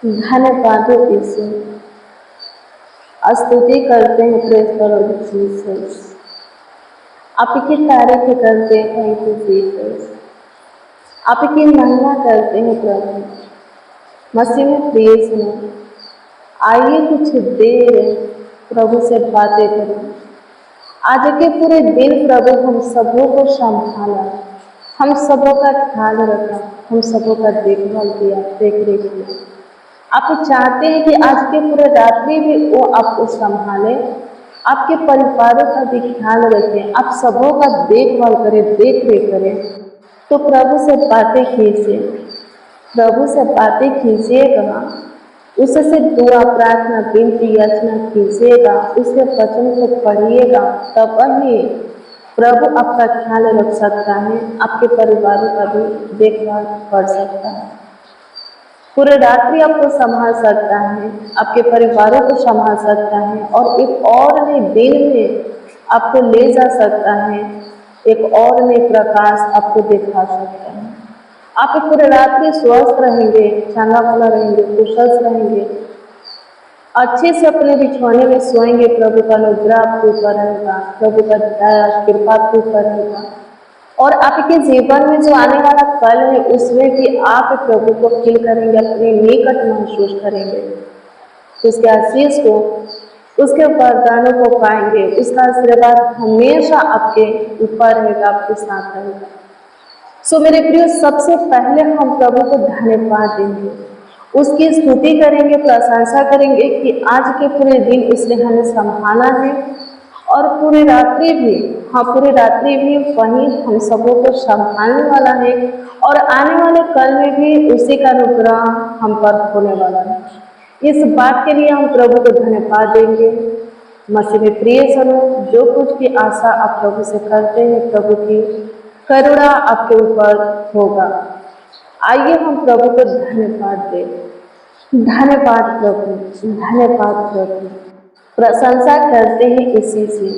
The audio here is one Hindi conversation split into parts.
धन्यवाद यीशु। स्तुति करते हैं, प्रेज करो जीसस। आपकी तारीफ करते हैं, थैंक यू जीसस। आपकी महिमा करते हैं प्रभु। मसीह में प्रेज में आइए कुछ देर प्रभु से बातें करें। आज के पूरे दिन प्रभु हम सबों को संभाला, हम सबों का ख्याल रखा, हम सबों का देखभाल किया, देख रेख किया। आप चाहते हैं कि आज के पूरे रात्रि भी वो आपको संभाले, आपके परिवारों का भी ख्याल रखें, आप सबों का देखभाल करें, देख रेख करें। तो प्रभु से बातें कीजिए, प्रभु से बातें कीजिएगा, उससे दुआ प्रार्थना विनती याचना कीजिएगा, उसके वचन को पढ़िएगा, तब ही प्रभु आपका ख्याल रख सकता है, आपके परिवारों का भी देखभाल कर सकता है, पूरे रात्रि आपको संभाल सकता है, आपके परिवारों को संभाल सकता है और एक और नए दिन में आपको ले जा सकता है, एक और नए प्रकाश आपको दिखा सकता है। आप पूरे रात्रि स्वस्थ रहेंगे, चंगा भला रहेंगे, कुशल रहेंगे, अच्छे से अपने बिछौने में सोएंगे। प्रभु का अनुग्रह आपके ऊपर रहेगा, प्रभु का दया कृपा आपके ऊपर रहेगा और आपके जीवन में जो आने वाला कल है उसमें भी आप प्रभु को फील करेंगे, अपने निकट महसूस करेंगे, उसके आशीष को, उसके वरदानों को पाएंगे, उसका आशीर्वाद हमेशा आपके ऊपर रहेगा, आपके साथ रहेगा। सो मेरे प्रिय, सबसे पहले हम प्रभु को धन्यवाद देंगे, उसकी स्तुति करेंगे, प्रशंसा करेंगे कि आज के पूरे दिन उसने हमें संभाला है और पूरी रात्रि भी, हाँ पूरी रात्रि भी वही हम सबों को संभालने वाला है और आने वाले कल में भी उसी का अनुग्रह हम पर होने वाला है। इस बात के लिए हम प्रभु को धन्यवाद देंगे। मसीह में प्रिय सनो, जो कुछ की आशा आप प्रभु से करते हैं, प्रभु की करुणा आपके ऊपर होगा। आइए हम प्रभु को धन्यवाद दें। धन्यवाद प्रभु, धन्यवाद प्रभु, प्रशंसा करते हैं इसी से,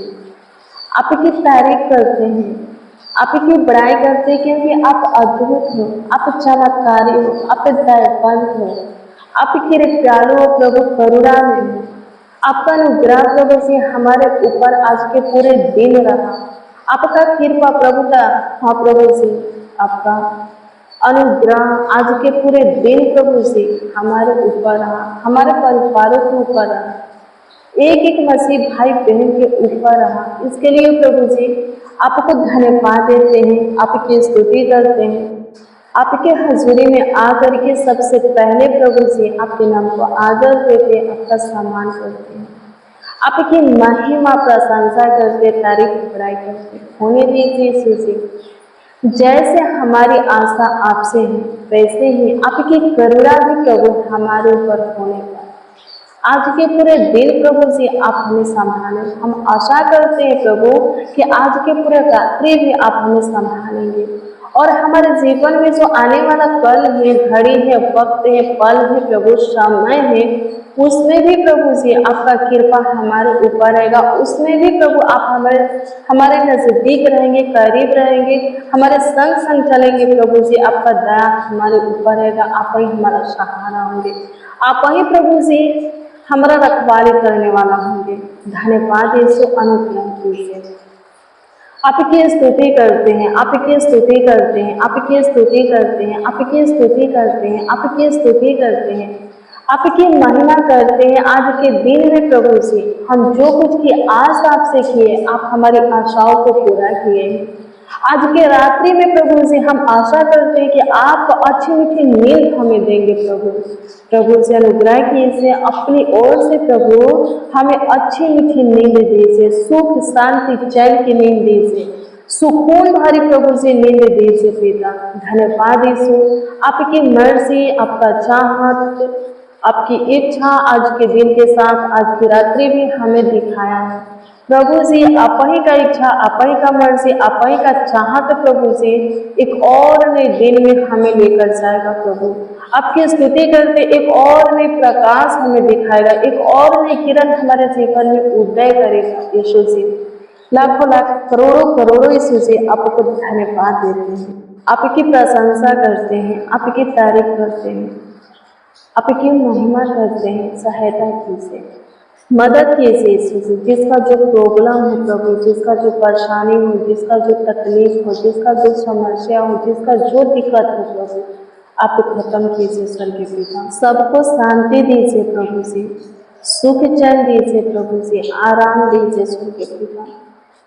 आपकी तारीफ करते हैं, आपकी बड़ाई करते हैं क्योंकि आप अद्भुत हो, आप चमत्कारी हो, आप दयावान हो, आप कृपालु हो प्रभु, करुणा में हो। आपका अनुग्रह प्रभु से हमारे ऊपर आज के पूरे दिन रहा, आपका कृपा प्रभु का, हाँ प्रभु से आपका अनुग्रह आज के पूरे दिन प्रभु से हमारे ऊपर रहा, हमारे परिवारों के ऊपर रहा, एक एक मसीह भाई बहन के ऊपर रहा। इसके लिए प्रभु जी आपको धन्यवाद देते हैं, आपकी स्तुति करते हैं, आपके हजूरी में आकर के सबसे पहले प्रभु जी आपके नाम को आदर देते, आपका सम्मान करते हैं, आपकी महिमा प्रशंसा करते, तारीफ बड़ाई करते। होने दीजिए यीशु जी, जैसे हमारी आशा आपसे है वैसे ही आपकी करुणा भी प्रभु हमारे ऊपर होने का। आज के पूरे दिन प्रभु जी आप हमें संभालें। हम आशा करते हैं प्रभु कि आज के पूरे रात्रि भी आप हमें संभालेंगे और हमारे जीवन में जो आने वाला कल है, घड़ी है, वक्त है, पल है प्रभु, समय है, उसमें भी प्रभु जी आपका कृपा हमारे ऊपर रहेगा, उसमें भी प्रभु आप हमारे नजदीक रहेंगे, करीब रहेंगे, हमारे संग संग चलेंगे प्रभु जी, आपका दया हमारे ऊपर रहेगा, आप ही हमारा सहारा होंगे, आप ही प्रभु जी हमारा रखवाली करने वाला होंगे। धन्यवाद यीशु, अनुग्रह कीजिए। आपकी स्तुति करते हैं, आपकी स्तुति करते हैं, आपकी स्तुति करते हैं, आपकी स्तुति करते हैं, आपकी स्तुति करते हैं, आपकी महिमा करते हैं। आज के दिन में प्रभु जी हम जो कुछ की आस आपसे किए, आप हमारी आशाओं को पूरा किए। आज के रात्रि में प्रभु जी हम आशा करते हैं कि आप अच्छी मीठी नींद हमें देंगे प्रभु। प्रभु से अनुग्रह कीजिए, अपनी ओर से प्रभु हमें अच्छी मीठी नींद दीजिए, सुख शांति चैन की नींद दीजिए, सुकून भरी प्रभु से नींद दीजिए पिता। धन्यवाद यीशु, आपकी मर्जी, आपका चाहत, आपकी इच्छा आज के दिन के साथ आज की रात्रि भी हमें दिखाया है प्रभु जी। आप ही का इच्छा, आप ही का मर्जी, आप ही का चाहत प्रभु जी एक और नए दिन में हमें लेकर जाएगा प्रभु। आपकी स्तुति करते एक और नए प्रकाश हमें दिखाएगा, एक और नई किरण हमारे जीवन में उदय करेगा यीशु जी। लाखों लाख करोड़ों करोड़ों यीशु जी आपको धन्यवाद देते हैं, आपकी प्रशंसा करते हैं, आपकी तारीफ करते हैं। आपकी महिमा करते हैं, सहायता कीजिए, मदद कीजिए यीशु जी। जिसका जो प्रॉब्लम हो प्रभु, जिसका जो परेशानी हो, जिसका जो तकलीफ हो, जिसका जो समस्या हो, जिसका जो दिक्कत हो प्रभु, आप खत्म कीजिए स्वर्गीय पिता। सबको शांति दीजिए प्रभु जी, सुख चैन दीजिए प्रभु जी, आराम दीजिए स्वर्गीय पिता।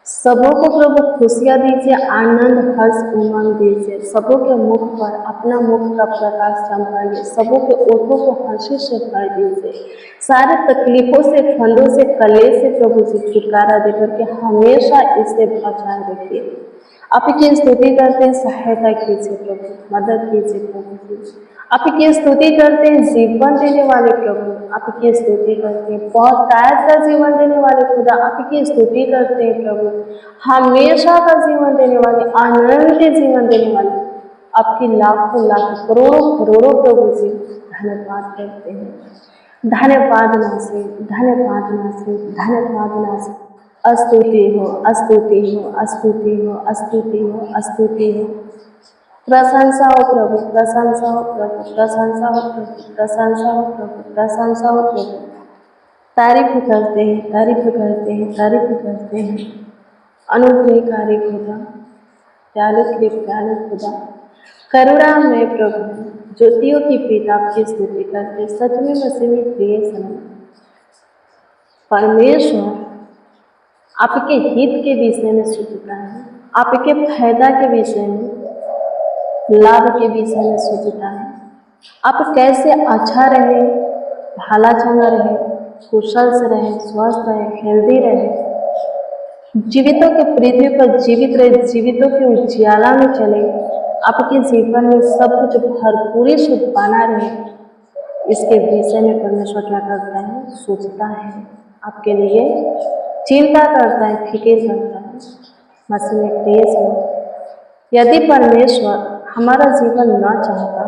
सबों को प्रभु खुशियाँ दीजिए, आनंद हर्ष उमंग दीजिए। सबों के मुख पर अपना मुख का प्रकाश चमकाइए, सबों के ओठों को हंसी से भर दीजिए। सारे तकलीफों से, फंदों से, कलेश से प्रभु जी छुटकारा देकर के हमेशा इसे बचाए रखिए। आपकी स्तुति करते हैं, सहायता कीजिए प्रभु, मदद कीजिए प्रभु जी। आपकी स्तुति करते हैं, जीवन देने वाले प्रभु, आपकी स्तुति करते हैं, बहुत ताज का जीवन देने वाले खुदा, आपकी स्तुति करते हैं प्रभु, हमेशा का जीवन देने वाले, आनंद के जीवन देने वाले, आपकी लाखों लाख करोड़ों करोड़ों प्रभु जी धन्यवाद करते हैं। धन्यवाद नासी, धन्यवाद नासी, धन्यवाद नासी। स्तुति हो, स्तुति हो, स्तुति हो, स्तुति हो, स्तुति हो। प्रशंसा हो प्रभु, प्रशंसा हो प्रभु, प्रशंसा हो प्रभु, प्रशंसा हो प्रभु, प्रशंसा हो प्रभु। तारीफ करते हैं, तारीफ करते हैं, तारीफ करते हैं। अनुग्रहकारी खुदा, प्याले खुदा, करुणा में प्रभु, ज्योतियों की पिता की स्तुति करते। सच में मसीह में प्रिय सनम, परमेश्वर आपके हित के विषय में सोचता है, आपके फायदा के विषय में, लाभ के विषय में सोचता है। आप कैसे अच्छा रहे, भला चंगा रहे, कुशल से रहे, स्वस्थ रहे, हेल्दी रहे, जीवितों के पृथ्वी पर जीवित रहे, जीवितों के उजियाला में चले, आपके जीवन में सब कुछ भरपूरी से बना रहे। इसके विषय में परमेश्वर क्या करता है? सोचता है, आपके लिए चिंता करता है, फिक्र करता है। मसीह में प्रिय सनम, यदि परमेश्वर हमारा जीवन न चाहता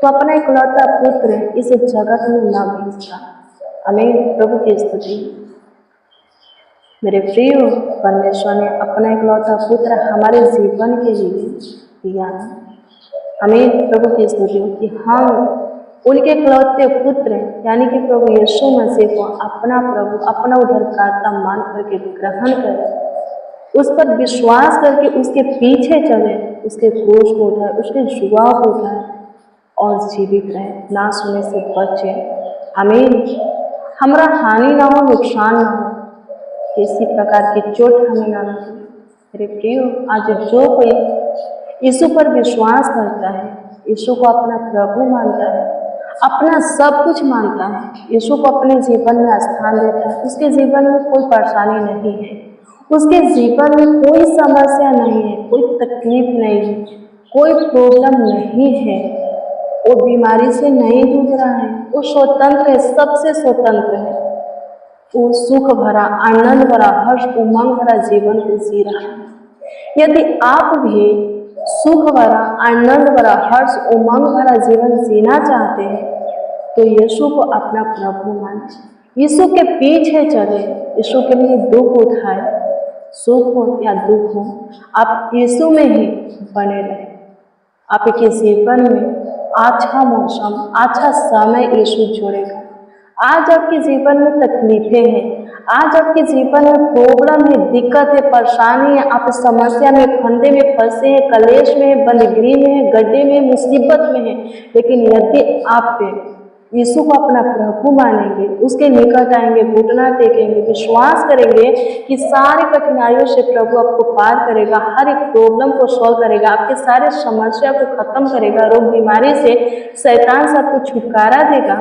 तो अपना इकलौता पुत्र इस जगत में न भेजता। आमीन। प्रभु की स्तुति। मेरे प्रिय, परमेश्वर ने अपना इकलौता पुत्र हमारे जीवन के लिए दिया। आमीन। प्रभु की स्तुति कि हम उनके इकलौते पुत्र यानी कि प्रभु यीशु मसीह को अपना प्रभु, अपना उद्धारकर्ता मान करके ग्रहण करें, उस पर विश्वास करके उसके पीछे चले, उसके क्रूस को उठाए, उसके जुआ को उठाए और जीवित रहे, नाश होने से बचे। आमीन। हमारा हानि ना हो, नुकसान ना हो, किसी प्रकार की चोट हमें ना लगे। मेरे प्रिय, आज जो कोई यीशु पर विश्वास करता है, यीशु को अपना प्रभु मानता है, अपना सब कुछ मानता है, यीशु को अपने जीवन में स्थान देता है, उसके जीवन में कोई परेशानी नहीं है, उसके जीवन में कोई समस्या नहीं है, कोई तकलीफ नहीं है, कोई प्रॉब्लम नहीं है, वो बीमारी से नहीं जूझ रहा है, वो स्वतंत्र है, सबसे स्वतंत्र है, वो सुख भरा, आनंद भरा, हर्ष उमंग भरा जीवन को जी रहा है। यदि आप भी सुख भरा, आनंद भरा, हर्ष उमंग भरा जीवन जीना चाहते हैं तो यीशु को अपना प्रभु माने, यीशु के पीछे चले, यीशु के लिए दुख उठाए, सुख हो या दुख हो, आप यीशु में ही बने रहे। आपके जीवन में अच्छा मौसम, अच्छा समय यीशु जोड़ेगा। आज आपके जीवन में तकलीफें हैं, आज आपके जीवन में प्रॉब्लम है, दिक्कत है, परेशानी है, आप समस्या में, फंदे में फंसे हैं, कलेश में है, बंदगिरी में है, गड्ढे में, मुसीबत में है, लेकिन यदि आप यीशु को अपना प्रभु मानेंगे, उसके निकट आएंगे, घुटना टेकेंगे, विश्वास करेंगे कि सारी कठिनाइयों से प्रभु आपको पार करेगा, हर एक प्रॉब्लम को सॉल्व करेगा, आपके सारे समस्या को खत्म करेगा, रोग बीमारी से, शैतान से आपको छुटकारा देगा,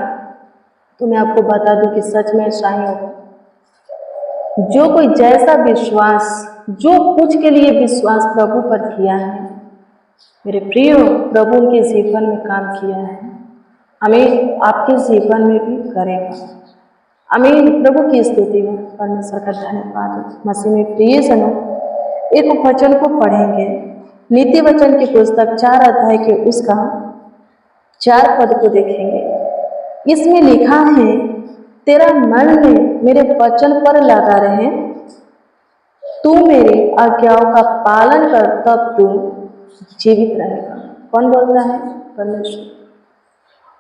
तो मैं आपको बता दूं कि सच में ऐसा ही होगा। जो कोई जैसा विश्वास, जो कुछ के लिए विश्वास प्रभु पर किया है, मेरे प्रिय, प्रभु उनके जीवन में काम किया है, आमीन, आपके जीवन में भी करेगा। आमीन। प्रभु की स्तुति में परमेश्वर का धन्यवाद। मसीह में प्रिय जनों, एक वचन को पढ़ेंगे, नीति वचन की पुस्तक 4 अध्याय के उसका 4 पद को देखेंगे। इसमें लिखा है, तेरा मन में मेरे वचन पर लगा रहे, तू मेरी आज्ञाओं का पालन कर, तब तू जीवित रहेगा। कौन बोलता है? परमेश्वर।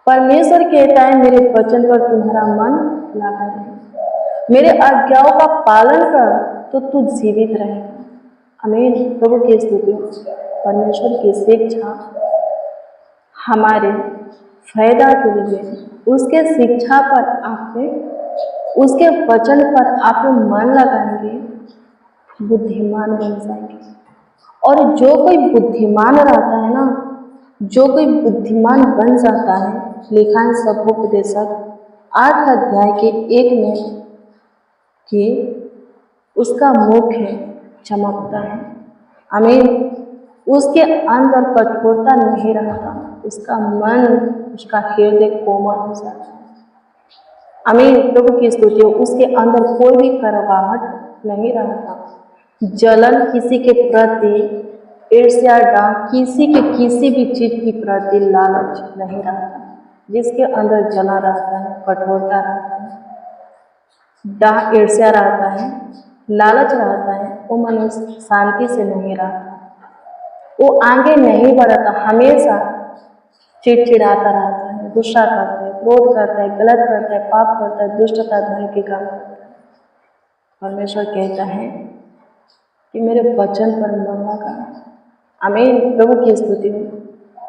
परमेश्वर कहता है मेरे वचन पर तुम्हारा मन लगा रहे, मेरे आज्ञाओं का पालन कर तो तू जीवित रहेगा। आमीन। प्रभु की स्तुति। परमेश्वर की शिक्षा हमारे फायदा के लिए, उसके शिक्षा पर आपने, उसके वचन पर आप मन लगाएंगे, बुद्धिमान बन जाएंगे। और जो कोई बुद्धिमान रहता है ना, जो कोई बुद्धिमान बन जाता है, लिखा है सबोपदेशक 8 अध्याय के 1 में कि उसका मुख चमकता है। आमीन। उसके अंदर कठोरता नहीं रहता, उसका मन, उसका हृदय कोमल हो जाता है। आमीन। प्रभु की स्तुति। उसके अंदर कोई भी कड़वाहट नहीं रहता, जलन किसी के प्रति, ईर्ष्या, डांट, किसी भी चीज के प्रति लालच नहीं रहता। जिसके अंदर जलन रहता है, कठोरता रहता है, डांट, ईर्ष्या रहता है, लालच रहता है, वो मनुष्य शांति से नहीं रहता, वो आगे नहीं बढ़ता, हमेशा चिड़चिड़ाता रहता है, गुस्सा करता है, क्रोध करता है, गलत करता है, पाप करता है, दुष्टता, धन के काम करता है। परमेश्वर कहता है कि मेरे वचन पर मन लगा। आमीन। प्रभु की स्तुति हो।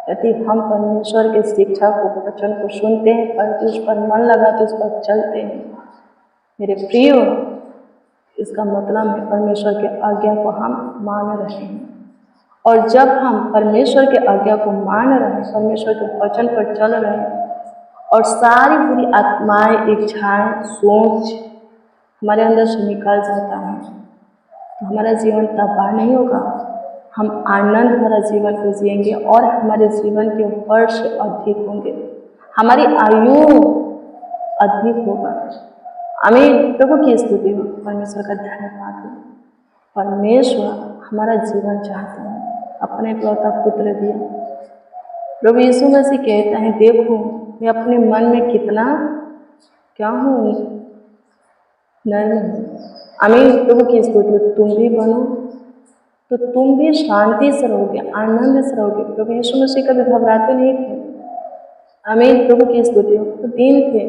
यदि हम परमेश्वर के शिक्षा को, वचन को सुनते हैं, पर उस पर मन लगा तो उस पर चलते हैं, मेरे प्रियो, इसका मतलब है परमेश्वर के आज्ञा को हम मान रहे हैं। और जब हम परमेश्वर के आज्ञा को मान रहे हैं, परमेश्वर के वचन पर चल रहे हैं, और सारी बुरी आत्माएं, इच्छाएं, सोच हमारे अंदर से निकल जाता है, तो हमारा जीवन तबाह नहीं होगा, हम आनंद भरा जीवन को जिएंगे और हमारे जीवन के वर्ष अधिक होंगे, हमारी आयु अधिक होगा। आमीन। प्रभु की स्तुति हो। परमेश्वर का धन्यवाद हो। परमेश्वर हमारा जीवन चाहता है, अपने इकलौता पुत्र दिया। प्रभु यीशु मसीह कहता है, देखो मैं अपने मन में कितना क्या हूँ, नर्म हूँ। आमीन। प्रभु की स्तुति। तुम भी बनो तो तुम भी शांति से रहोगे, आनंद से रहोगे। प्रभु यीशु मसीह कभी घबराते नहीं थे। आमीन। प्रभु की स्तुति। वो दीन थे,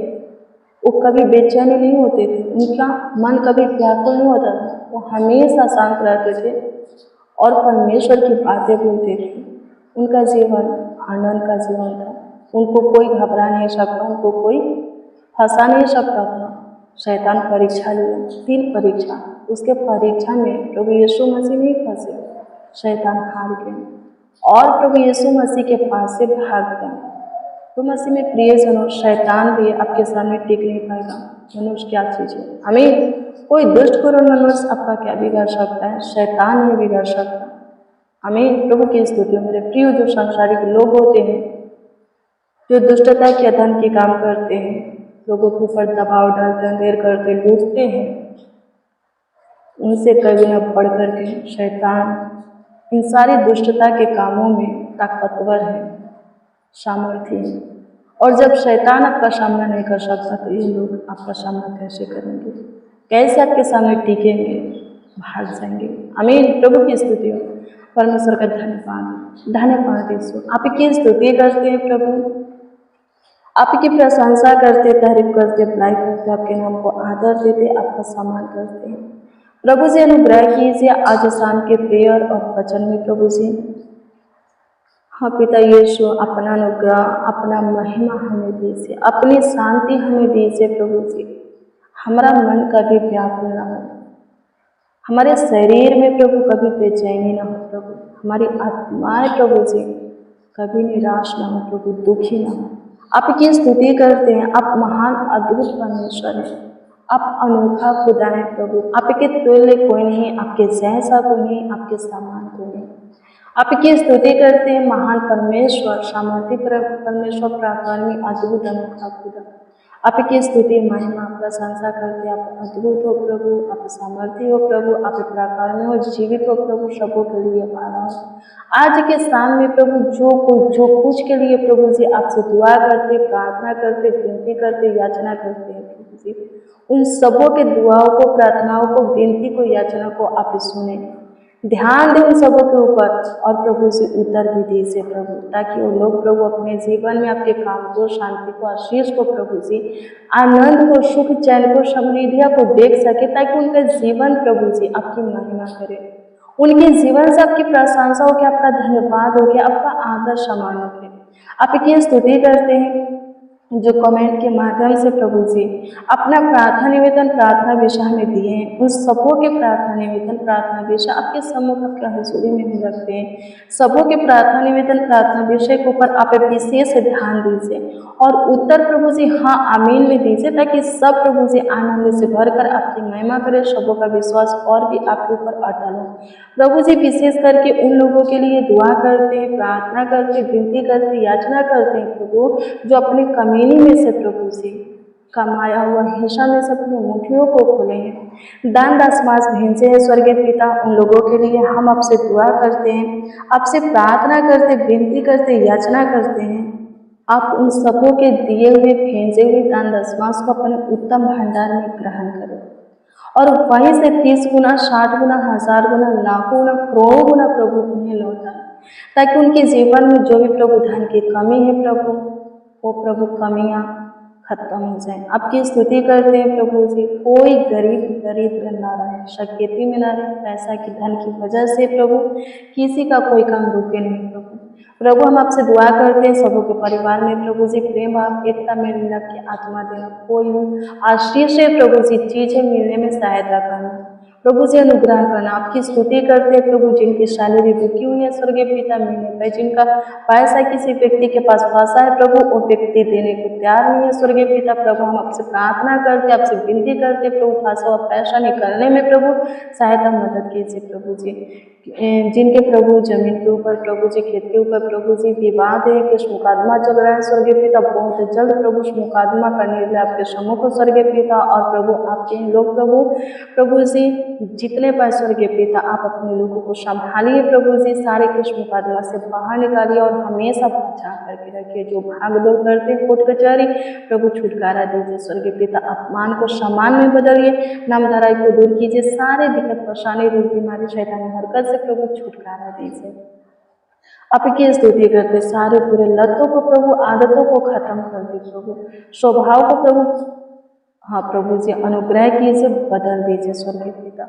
वो कभी बेचैन नहीं होते थे, उनका मन कभी व्याकुल नहीं होता था, वो हमेशा शांत रहते थे और परमेश्वर की बातें बोलते थे। उनका जीवन आनंद का जीवन था, उनको कोई घबरा नहीं सकता, उनको कोई फंसा नहीं सकता था। शैतान परीक्षा लिया, 3 परीक्षा, उसके परीक्षा में प्रभु यीशु मसीह नहीं फंसे, शैतान हार गया और प्रभु यीशु मसीह के पास से भाग गया। तो मसीह में प्रियजनों, शैतान भी आपके सामने टिक नहीं पाएगा। मनुष्य क्या चीज़ है? आमीन। कोई दुष्ट पुरुष मनुष्य आपका क्या बिगाड़ सकता है? शैतान नहीं बिगाड़ सकता। आमीन। प्रभु की स्तुति। मेरे प्रिय, जो सांसारिक लोग होते हैं, जो दुष्टता के धन के काम करते हैं, लोगों के ऊपर दबाव डालते, अंधेर करते, लूटते हैं, उनसे कभी न बढ़ करके शैतान इन सारी दुष्टता के कामों में ताकतवर है, सामर्थ्य है। और जब शैतान आपका सामना नहीं कर सकता तो ये लोग आपका सामना कैसे करेंगे? कैसे आपके सामने टिकेंगे? भाग जाएंगे। आमीन। प्रभु की स्तुति हो। परमेश्वर का धन्यवाद, धन्यवाद यीशु। आपकी स्तुति करते हैं प्रभु, आपकी प्रशंसा करते, तारीफ करते, भलाई करते, आपके नाम को आदर देते, आपका सम्मान करते हैं। प्रभु जी अनुग्रह कीजिए आज शाम के प्रेयर और वचन में। प्रभु जी, हाँ पिता यीशु, अपना अनुग्रह, अपना महिमा हमें दीजिए, अपनी शांति हमें दीजिए। प्रभु जी, हमारा मन कभी व्याकुल न हो, हमारे शरीर में प्रभु कभी बेचैनी न हो, प्रभु हमारी आत्माएं प्रभु जी कभी निराश न हो, प्रभु दुखी न हो। आपकी स्तुति करते हैं, आप महान अद्भुत परमेश्वर हैं, आप अनोखा खुदा हैं प्रभु, आपके तुल्य कोई नहीं, आपके जैसा कोई नहीं, आपके समान कोई नहीं। आपकी स्तुति करते हैं महान परमेश्वर, सामर्थ्य परमेश्वर, पराक्रमी, अद्भुत अनोखा खुदा। आपकी स्तुति, महिमा, प्रशंसा करते, आप अद्भुत हो प्रभु, आप सामर्थ्य हो प्रभु, आप पराक्रमी हो, जीवित हो प्रभु, सबों के लिए भाड़ा हो। आज के स्थान में प्रभु जो कुछ के लिए प्रभु जी आपसे दुआ करते, प्रार्थना करते, विनती करते, याचना करते हैं प्रभु जी, उन सबों के दुआओं को, प्रार्थनाओं को, विनती को, याचना को आप सुने। ध्यान दें उन सबों के ऊपर और प्रभु से उत्तर भी दीजिए प्रभु, ताकि वो लोग प्रभु अपने जीवन में आपके काम को, शांति को, आशीष को प्रभु जी, आनंद को, सुख चैन को, समृद्धिया को देख सके, ताकि उनका जीवन प्रभु जी आपकी महिमा करे, उनके जीवन से आपकी प्रशंसा हो के, आपका धन्यवाद हो के, आपका आदर सम्मान हो के। आपकी स्तुति करते हैं जो कमेंट के माध्यम से प्रभु जी अपना प्रार्थना निवेदन, प्रार्थना विषय हमें दिए हैं, उन सबों के प्रार्थना निवेदन, प्रार्थना विषय आपके सम्मुख, आपके हजूरी में हम रखते हैं। सबों के प्रार्थना निवेदन, प्रार्थना विषय के ऊपर आप विशेष ध्यान दीजिए और उत्तर प्रभु जी हाँ आमीन में दीजिए, ताकि सब प्रभु जी आनंद से भरकर आपकी महिमा करें, सबों का विश्वास और भी आपके ऊपर अटल हो। प्रभु जी विशेष करके उन लोगों के लिए दुआ करते हैं, प्रार्थना करते, विनती करते, याचना करते हैं प्रभु, जो अपनी कमीनी में से प्रभु जी कमाया हुआ हिस्सा में से अपनी मुट्ठियों को खोले हैं, दान दशमास भेजे हैं स्वर्गीय पिता, उन लोगों के लिए हम आपसे दुआ करते हैं, आपसे प्रार्थना करते, विनती करते, याचना करते हैं। आप उन सबों के दिए हुए भेजे हुए दान दशमास को अपने उत्तम भंडार में ग्रहण करें और वहीं से 30 गुना, 60 गुना, 1000 गुना, लाखों गुना, करोड़ों गुना प्रभु उन्हें लौटाए, ताकि उनके जीवन में जो भी प्रभु धन की कमी है प्रभु, वो प्रभु कमियां खत्म हो जाए। आपकी स्तुति करते हैं प्रभु जी, कोई गरीब दरिद्र ना रहे, शक्यति में ना रहे, पैसा की धन की वजह से प्रभु किसी का कोई काम रुके नहीं प्रभु। प्रभु हम आपसे दुआ करते हैं सबों के परिवार में प्रभु जी प्रेम भाव एकता में मिला के आत्मा देना, कोई आशीष है प्रभु जी, चीजें मिलने में सहायता करना प्रभु जी, अनुग्रह करना। आपकी स्तुति करते हैं प्रभु, जिनकी सैलरी रुकी हुई है स्वर्गीय पिता मिलने पर, जिनका पैसा किसी व्यक्ति के पास फंसा है प्रभु, वो व्यक्ति देने को तैयार नहीं है स्वर्गीय पिता। प्रभु हम आपसे प्रार्थना करते, आपसे विनती करते प्रभु, फंसा हुआ पैसा निकलने में प्रभु सहायता मदद कीजिए प्रभु जी। जिनके प्रभु जमीन के ऊपर प्रभु जी, खेत के ऊपर प्रभु जी विवाद है, कुछ मुकदमा चल रहा है स्वर्गीय पिता, बहुत जल्द प्रभु उस मुकदमा का निर्णय आपके सम्मुख स्वर्गीय पिता, और प्रभु आपके लोग प्रभु जी जितने पाए स्वर्गीय पिता, आप अपने लोगों को संभालिए प्रभु जी, सारे कुछ मुकदमा से बाहर निकालिए और हमेशा बचा करके रखिए। जो भाग दौड़ करते हैं कोर्ट कचहरी प्रभु छुटकारा दीजिए स्वर्गीय पिता, अपमान को सम्मान में बदलिए, नामधराई को दूर कीजिए, सारे दिक्कत परेशानी, रोग बीमारी, शैतानी हरकत से प्रभु छुटकारा दीजिए। आपकी स्तुति करते, सारे बुरे लतों को प्रभु, आदतों को खत्म कर दीजिए प्रभु, स्वभाव को प्रभु हाँ प्रभु जी अनुग्रह कीजिए, बदल दीजिए स्वर्गीय पिता।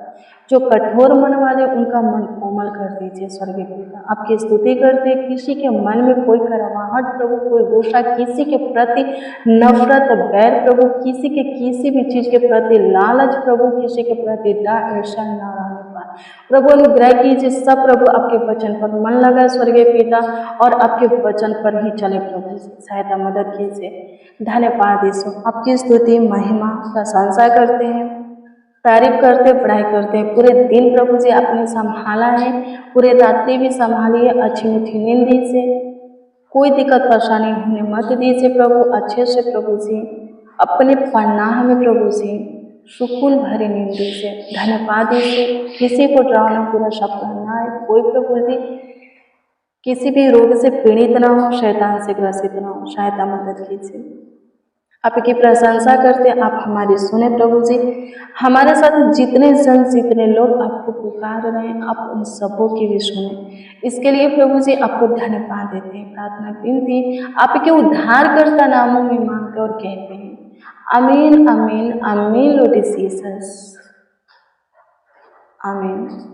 जो कठोर मन वाले उनका मन कोमल कर दीजिए स्वर्गीय पिता। आपकी स्तुति करते, किसी के मन में कोई करवाहट प्रभु, कोई गुस्सा, किसी के प्रति नफरत, बैर प्रभु, किसी के किसी भी चीज के प्रति लालच प्रभु, किसी के प्रति डर ईर्ष्या न रहने पाए प्रभु, अनुग्रह कीजिए। सब प्रभु आपके वचन पर मन लगा स्वर्गीय पिता और आपके वचन पर ही चले प्रभु, सहायता मदद कीजिए। धन्यवाद यीशु, आपकी स्तुति महिमा प्रशंसा करते हैं, तारीफ करते, पढ़ाई करते हैं। पूरे दिन प्रभु जी आपने संभाला है, पूरे रात्रि भी संभालिए, अच्छी मीठी नींद दीजिए, कोई दिक्कत परेशानी होने मत दीजिए प्रभु, अच्छे से प्रभु जी अपने पन्नाह में प्रभु जी सुकून भरी नींद दीजिए। धन्यवाद दीजिए, किसी को डरावना पूरा सपना ना आए, कोई प्रभु जी किसी भी रोग से पीड़ित ना हो, शैतान से ग्रसित ना हो, सहायता मदद कीजिए। आपकी प्रशंसा करते, आप हमारी सुने प्रभु जी, हमारे साथ जितने जन, जितने लोग आपको पुकार रहे हैं, आप उन सबों की भी सुने। इसके लिए प्रभु जी आपको धन्यवाद देते हैं, प्रार्थना विनती आपके उद्धारकर्ता नामों में मांगते और कहते हैं आमीन, आमीन, आमीन, लॉर्ड जीसस, आमीन।